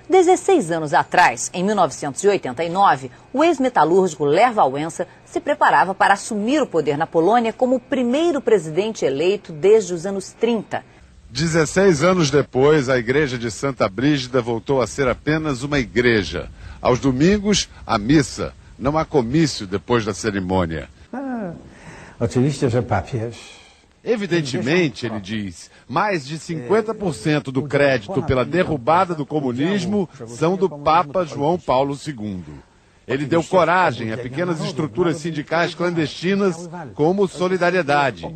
16 anos atrás, em 1989, o ex-metalúrgico Lech Wałęsa se preparava para assumir o poder na Polônia como o primeiro presidente eleito desde os anos 30. 16 anos depois, a igreja de Santa Brígida voltou a ser apenas uma igreja. Aos domingos, a missa. Não há comício depois da cerimônia. Oczywiście, że papież. Evidentemente, ele diz, mais de 50% do crédito pela derrubada do comunismo são do Papa João Paulo II. Ele deu coragem a pequenas estruturas sindicais clandestinas como Solidariedade.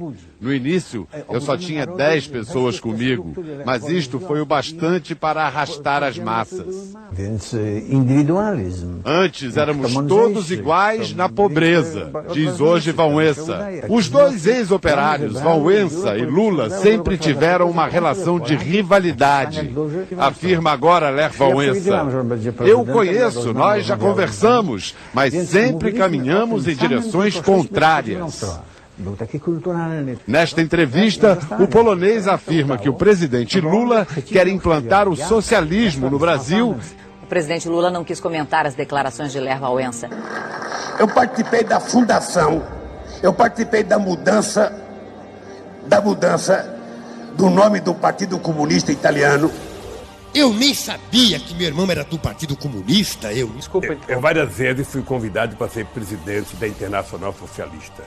No início, eu só tinha 10 pessoas comigo, mas isto foi o bastante para arrastar as massas. Antes éramos todos iguais na pobreza, diz hoje Wałęsa. Os dois ex-operários, Wałęsa e Lula, sempre tiveram uma relação de rivalidade, afirma agora Lech Wałęsa. Eu o conheço, nós já conversamos, mas sempre caminhamos em direções contrárias. Nesta entrevista, o polonês afirma que o presidente Lula quer implantar o socialismo no Brasil. O presidente Lula não quis comentar as declarações de Lech Wałęsa. Eu participei da fundação, eu participei da mudança do nome do Partido Comunista Italiano. Eu nem sabia que meu irmão era do Partido Comunista. Desculpa, eu várias vezes fui convidado para ser presidente da Internacional Socialista.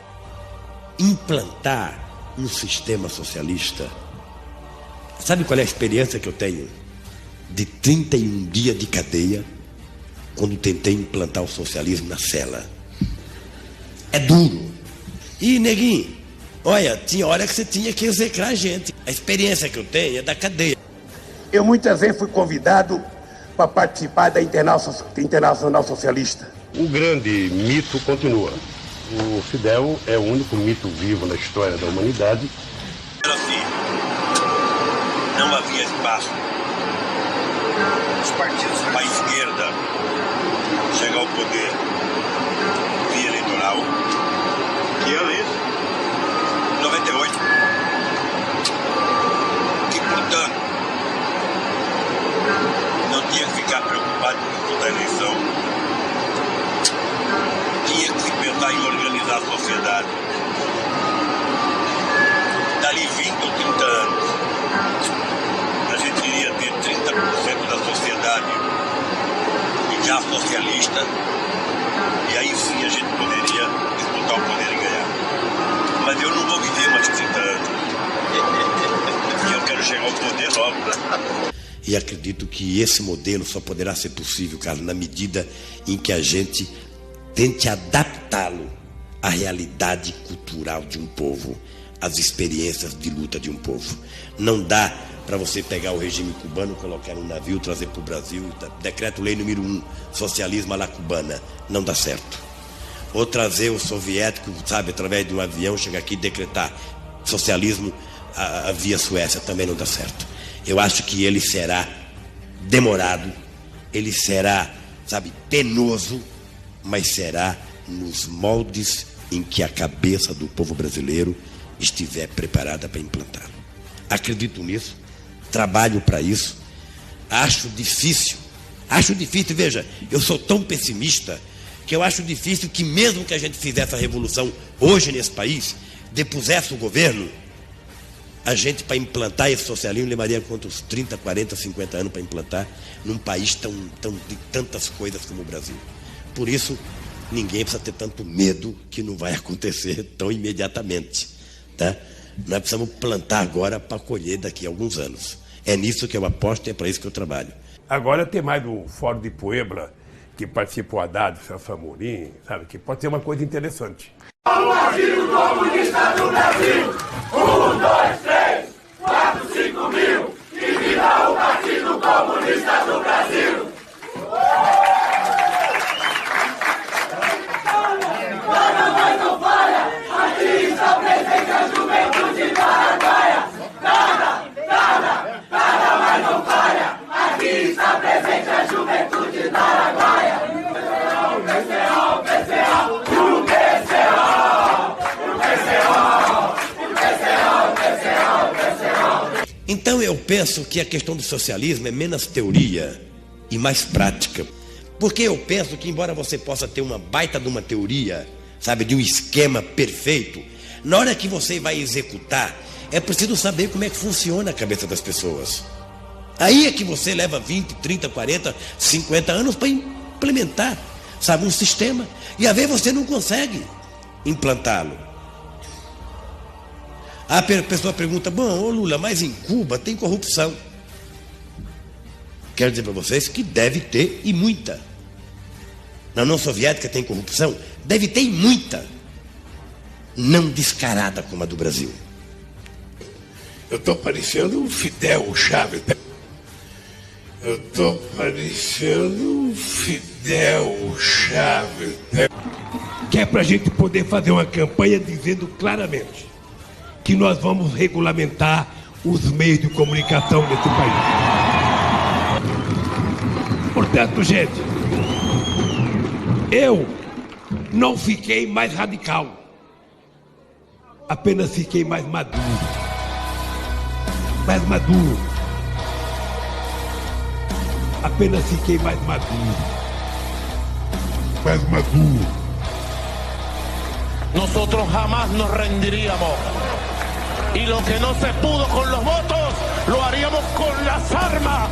Implantar um sistema socialista. Sabe qual é a experiência que eu tenho? De 31 dias de cadeia, quando tentei implantar o socialismo na cela. É duro. E, neguinho, olha, tinha hora que você tinha que execrar a gente. A experiência que eu tenho é da cadeia. Eu muitas vezes fui convidado para participar da Internacional Socialista. O grande mito continua. O Fidel é o único mito vivo na história da humanidade. Era assim, não havia espaço. Os partidos para a esquerda chegar ao poder via eleitoral. Que ano é isso? 98. Que, portanto, não tinha que ficar preocupado com toda a eleição. Tinha que se pensar em organizar a sociedade. Dali 20 ou 30 anos, a gente iria ter 30% da sociedade já socialista, e aí sim a gente poderia disputar o poder e ganhar. Mas eu não vou viver mais 30 anos. E eu quero chegar ao poder logo. E acredito que esse modelo só poderá ser possível, Carlos, na medida em que a gente tente adaptá-lo à realidade cultural de um povo, às experiências de luta de um povo. Não dá para você pegar o regime cubano, colocar num navio, trazer para o Brasil, decreto-lei número 1, socialismo à la cubana, não dá certo. Ou trazer o soviético, sabe, através de um avião, chegar aqui e decretar socialismo via Suécia, também não dá certo. Eu acho que ele será demorado, ele será, sabe, penoso, mas será nos moldes em que a cabeça do povo brasileiro estiver preparada para implantar. Acredito nisso, trabalho para isso, acho difícil, veja, eu sou tão pessimista que eu acho difícil que mesmo que a gente fizesse a revolução hoje nesse país, depusesse o governo, a gente, para implantar esse socialismo, levaria quantos 30, 40, 50 anos para implantar num país de tantas coisas como o Brasil. Por isso, ninguém precisa ter tanto medo que não vai acontecer tão imediatamente. Tá? Nós precisamos plantar agora para colher daqui a alguns anos. É nisso que eu aposto e é para isso que eu trabalho. Agora tem mais do Fórum de Puebla, que participa o Haddad, o Celso Amorim, sabe, que pode ser uma coisa interessante. O Partido Comunista do Brasil, 1, 2, 3, 4, 5 mil, e viva o Partido Comunista do Brasil! Nada mais não falha, aqui está presente a juventude paraguaia. Nada mais não falha, aqui está presente a juventude paraguaia. Então eu penso que a questão do socialismo é menos teoria e mais prática. Porque eu penso que, embora você possa ter uma baita de uma teoria, sabe, de um esquema perfeito, na hora que você vai executar, é preciso saber como é que funciona a cabeça das pessoas. Aí é que você leva 20, 30, 40, 50 anos para implementar, sabe, um sistema. E às vezes você não consegue implantá-lo. A pessoa pergunta, bom, ô Lula, mas em Cuba tem corrupção. Quero dizer para vocês que deve ter e muita. Na União Soviética tem corrupção? Deve ter e muita. Não descarada como a do Brasil. Eu estou parecendo um Fidel Chaves. Eu estou parecendo um Fidel Chaves. Que é para a gente poder fazer uma campanha dizendo claramente que nós vamos regulamentar os meios de comunicação nesse país. Portanto, gente, eu não fiquei mais radical, apenas fiquei mais maduro. Apenas fiquei mais maduro. Nosotros jamás nos rendiríamos. Y lo que no se pudo con los votos, lo haríamos con las armas.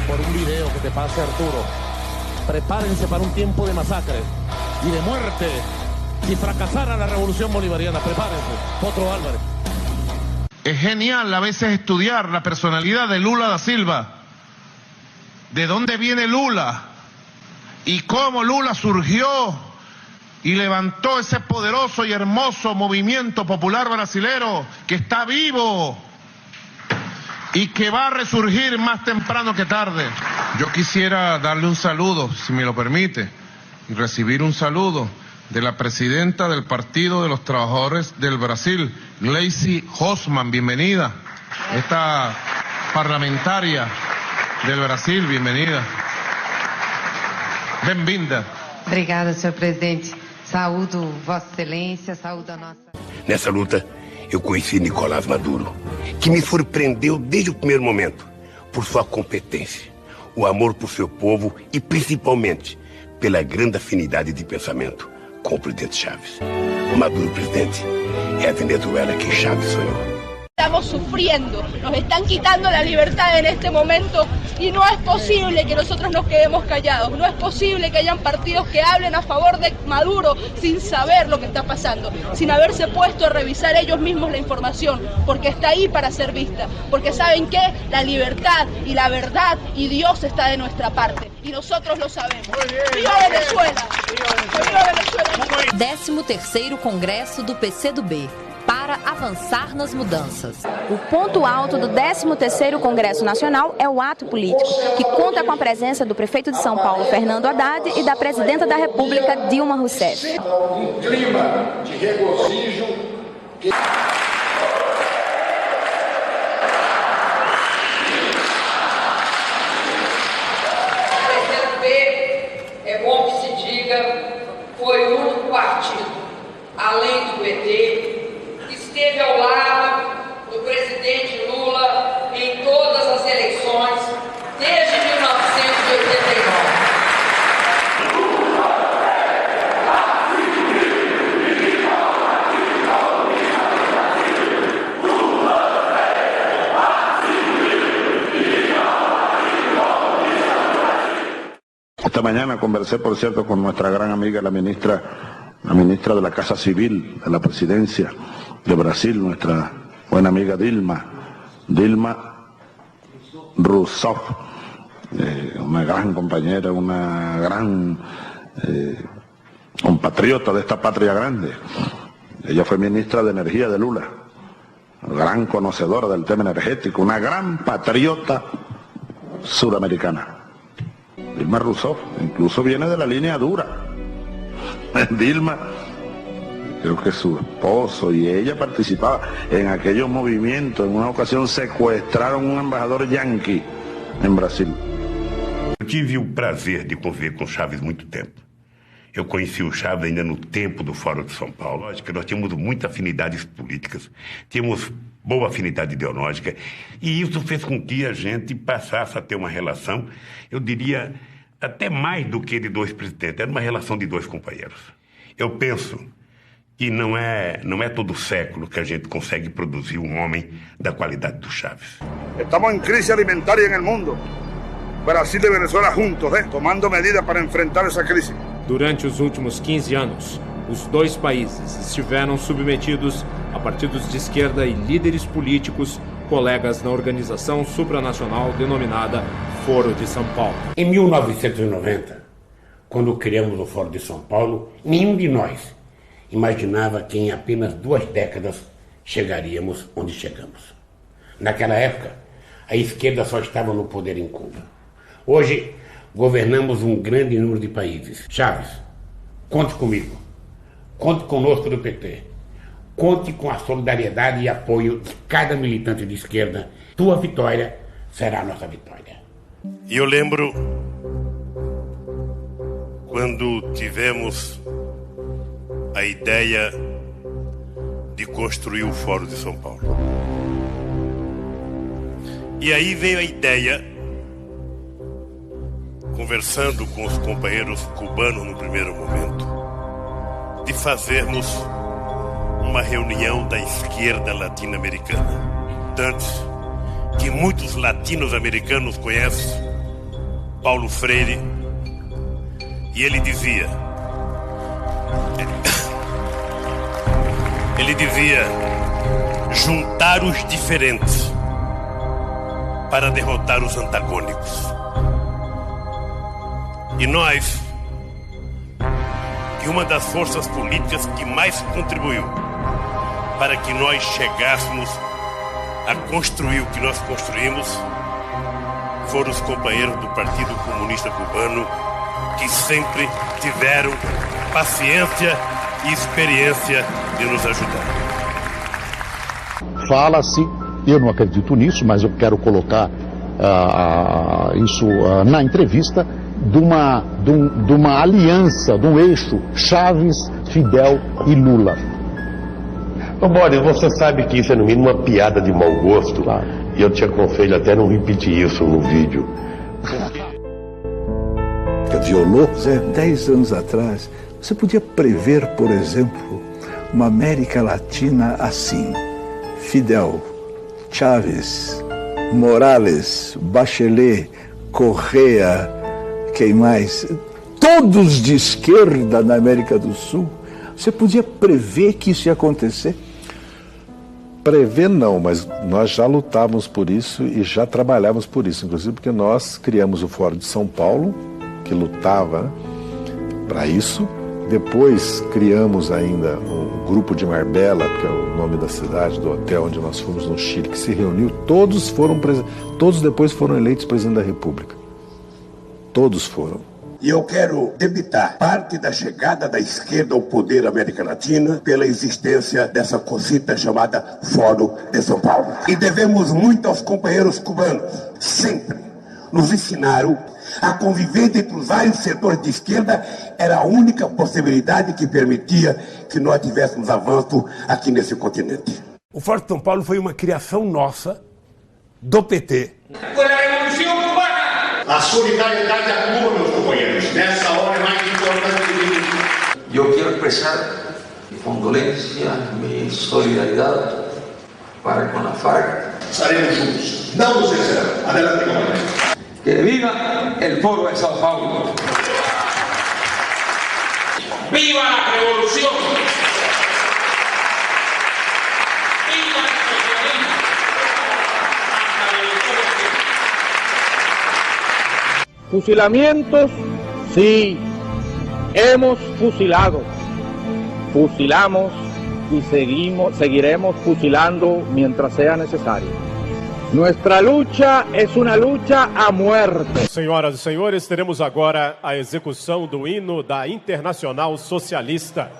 Por un video que te pase, Arturo. Prepárense para un tiempo de masacre y de muerte. Si fracasara la revolución bolivariana, prepárense. Potro Álvarez. Es genial a veces estudiar la personalidad de Lula da Silva. ¿De dónde viene Lula? Y cómo Lula surgió y levantó ese poderoso y hermoso movimiento popular brasilero que está vivo y que va a resurgir más temprano que tarde. Yo quisiera darle un saludo, si me lo permite, y recibir un saludo de la presidenta del Partido de los Trabajadores del Brasil, Gleisi Hoffmann, bienvenida. Esta parlamentaria del Brasil, bienvenida. Bem-vinda. Obrigada, senhor presidente. Saúdo Vossa Excelência, saúdo a nossa... Nessa luta, eu conheci Nicolás Maduro, que me surpreendeu desde o primeiro momento por sua competência, o amor por seu povo e, principalmente, pela grande afinidade de pensamento com o presidente Chávez. Maduro, presidente, é a Venezuela que Chávez sonhou. Estamos sufriendo, nos están quitando la libertad en este momento y no es posible que nosotros nos quedemos callados, no es posible que hayan partidos que hablen a favor de Maduro sin saber lo que está pasando, sin haberse puesto a revisar ellos mismos la información, porque está ahí para ser vista, porque saben que la libertad y la verdad y Dios está de nuestra parte y nosotros lo sabemos. ¡Viva Venezuela! ¡Viva Venezuela! 13º Congresso do PCdoB. Para avançar nas mudanças. O ponto alto do 13º Congresso Nacional é o ato político, que conta com a presença do prefeito de São Paulo, Fernando Haddad, e da presidenta da República, Dilma Rousseff. Um clima de regozijo que... PCdoB, é bom que se diga, foi o único partido, além do PT, esteve ao lado do presidente Lula em todas as eleições desde 1989. Esta mañana conversé, por cierto, con nuestra gran amiga, la ministra de la Casa Civil de la Presidencia de Brasil, nuestra buena amiga Dilma Rousseff, una gran compañera, una gran compatriota de esta patria grande. Ella fue ministra de Energía de Lula, gran conocedora del tema energético, una gran patriota suramericana. Dilma Rousseff, incluso viene de la línea dura. Dilma, creo que su esposo y ella participaba en aquellos movimientos. En una ocasión secuestraron un embajador yanqui em Brasil. Eu tive o prazer de conviver com Chávez muito tempo. Eu conheci o Chávez ainda no tempo do Fórum de São Paulo. Lógico que nós tínhamos muitas afinidades políticas, tínhamos boa afinidade ideológica, e isso fez com que a gente passasse a ter uma relação, eu diria, até mais do que de dois presidentes, era uma relação de dois companheiros. Eu penso que não é todo século que a gente consegue produzir um homem da qualidade do Chávez. Estamos em crise alimentária no mundo. Brasil e Venezuela juntos, tomando medidas para enfrentar essa crise. Durante os últimos 15 anos, os dois países estiveram submetidos a partidos de esquerda e líderes políticos, colegas na organização supranacional denominada Foro de São Paulo. Em 1990, quando criamos o Foro de São Paulo, nenhum de nós imaginava que em apenas 2 décadas chegaríamos onde chegamos. Naquela época, a esquerda só estava no poder em Cuba. Hoje, governamos um grande número de países. Chávez, conte comigo. Conte conosco do PT. Conte com a solidariedade e apoio de cada militante de esquerda. Tua vitória será a nossa vitória. E eu lembro quando tivemos a ideia de construir o Fórum de São Paulo. E aí veio a ideia, conversando com os companheiros cubanos no primeiro momento, de fazermos uma reunião da esquerda latino-americana. Antes que muitos latinos-americanos conhecem Paulo Freire, e ele dizia, juntar os diferentes para derrotar os antagônicos. E nós, que uma das forças políticas que mais contribuiu para que nós chegássemos a construir o que nós construímos, foram os companheiros do Partido Comunista Cubano, que sempre tiveram paciência e experiência de nos ajudar. Fala-se, eu não acredito nisso, mas eu quero colocar isso na entrevista, de uma aliança, de um eixo Chávez, Fidel e Lula. Ô Boris, você sabe que isso é no mínimo uma piada de mau gosto, claro. E eu te aconselho até não repetir isso no vídeo. Violou, 10 anos atrás, você podia prever, por exemplo, uma América Latina assim: Fidel, Chávez, Morales, Bachelet, Correa, quem mais? Todos de esquerda na América do Sul. Você podia prever que isso ia acontecer? Prever não, mas nós já lutávamos por isso e já trabalhávamos por isso, inclusive porque nós criamos o Fórum de São Paulo, que lutava para isso. Depois criamos ainda o Grupo de Marbella, que é o nome da cidade, do hotel onde nós fomos no Chile, que se reuniu. Todos depois foram eleitos presidente da República. Todos foram. E eu quero debitar parte da chegada da esquerda ao poder na América Latina pela existência dessa cosita chamada Fórum de São Paulo. E devemos muito aos companheiros cubanos. Sempre nos ensinaram a conviver entre os vários setores de esquerda. Era a única possibilidade que permitia que nós tivéssemos avanço aqui nesse continente. O Fórum de São Paulo foi uma criação nossa, do PT. A solidariedade a Cuba, meus companheiros, nessa hora é mais importante que nunca. Eu quero expressar mi condolência, mi solidariedade para com a FARC. Estaremos juntos, não nos esqueceremos. Adelante, companheiros. Que viva el Foro de São Paulo. ¡Viva la revolución! ¡Viva el socialismo! Fusilamientos, sí, hemos fusilado, fusilamos y seguiremos fusilando mientras sea necesario. Nuestra lucha es una lucha a muerte. Senhoras e senhores, teremos agora a execução do hino da Internacional Socialista.